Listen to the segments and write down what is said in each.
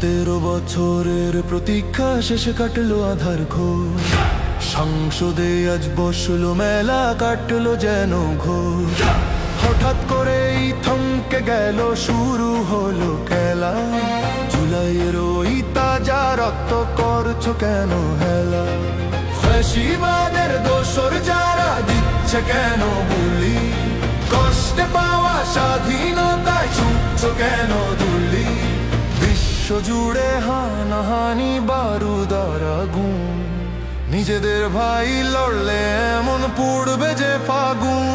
17 বছরের প্রতীক্ষা শেষে কাটলো আধার ঘোর। সংসদে আজ বসলো মেলা, কাটলো যেন ঘোর। হঠাৎ করেই থমকে গেল, শুরু হলো খেলা। জুলাইয়ের ওই তাজা রক্ত করছো কেন হেলা? ফ্যাসিবাদের দোসর যারা দিচ্ছে কেন বুলি? কষ্টে পাওয়া স্বাধীনতায় ছুটছো কেন দুলি? বিশ্ব জুড়ে হানাহানি, বারুদার আগুন। নিজেদের ভাই লড়লে এমন পুড়বে যে ফাগুন।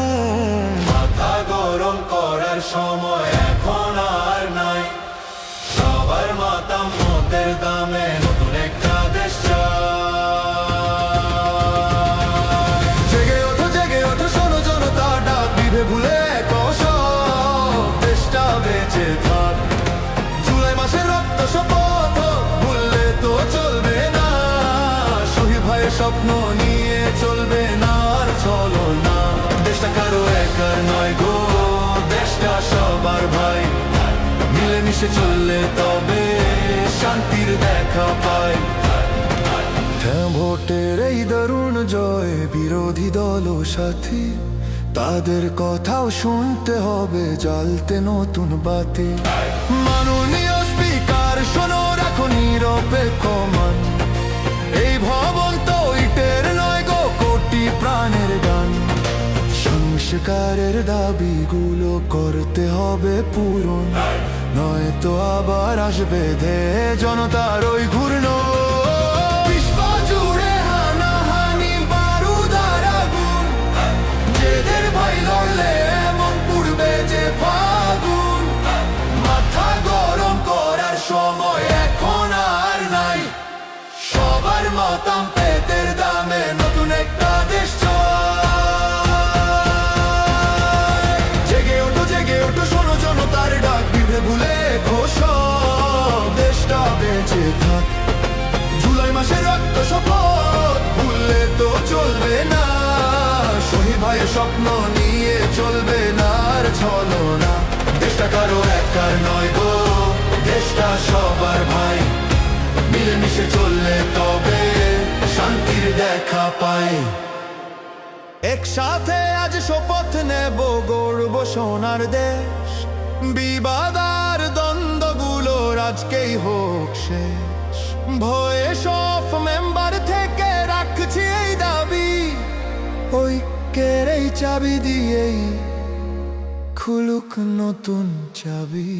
মাথা গরম করার সময় এখন আর নাই, সবার মাথা মতের দামে নতুন একটা দেশ চাই। জেগে ওঠো শোনো জনতা ডাক, বিভে ভুলে দেশটা বেঁচে থাক। জুলাই মাসের রক্ত শপথ ভুললে তো চলবে না, শহীদ ভাইয়ের স্বপ্ন নিয়ে চলবে না আর চলো না। দেশটা কারো একার নয় গো, দেশটা সবার ভাই। মিলেমিশে চললে তবে শান্তির দেখা পায়। ভোটের এই দারুণ জয়, বিরোধী দল ও সাথী তাদের কথাও শুনতে হবে, জ্বালতে নতুন বাতি। মাননীয় স্পিকার শোনো, রাখো নিরপেক্ষ মান। এই ভবন তো ইটের নয় গো, কোটি প্রাণের গান। সংস্কারের দাবিগুলো করতে হবে পূরণ, নয়তো আবার আসবে ধে জনতার ওই ঘূর্ণ। বিশ্ব জুড়ে হানাহানি, বারুদার আগুন। যেদের ভাই লড়লে এমন পুড়বে যে ফাগুন। মাথা গরম করার সময় এখন আর নাই, সবার মাতাম পেটের দামে নতুন একটা দেশ চাই। জেগে ওঠো শোনো জনতার ডাক, বিভে ভুলে দেশটা বেঁচে থাক। জুলাই মাসের রক্ত শপথ ভুললে তো চলবে না, শহীদ ভাইয়ের স্বপ্ন নিয়ে চলবে না আর চলো না। দেশটা কারো একার নয় গো, দেশটা সবার ভাই। মিলেমিশে চললে তবে শান্তির দেখা পাই। একসাথে আজ শপথ নেব, গর্ব সোনার দেশ। বিবাদ আর দ্বন্দ্বগুলোর আজকেই হোক শেষ। ভয়েস অফ মেম্বার থেকে রাখছি এই দাবি, ঐক্যের এই চাবি দিয়েই খুলুক নতুন চাবি।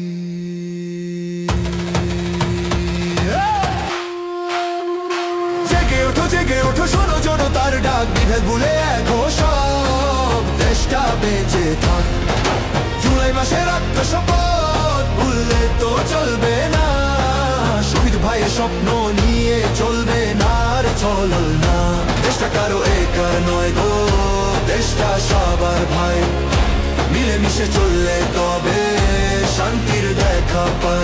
জেগে ওঠো শোনো জনতার ডাক, বিভেদ ভুলে সব দেশটা বেঁচে থাক। জুলাই মাসের রক্ত শপথ ভুললে তো চলবে না, শহীদ ভাইয়ের স্বপ্ন নিয়ে চলবে না আর চলো না। দেশটা কারো একার নয় গো, দেশটা সবার ভাই। মিলেমিশে চললে তবে শান্তির দেখা পায়।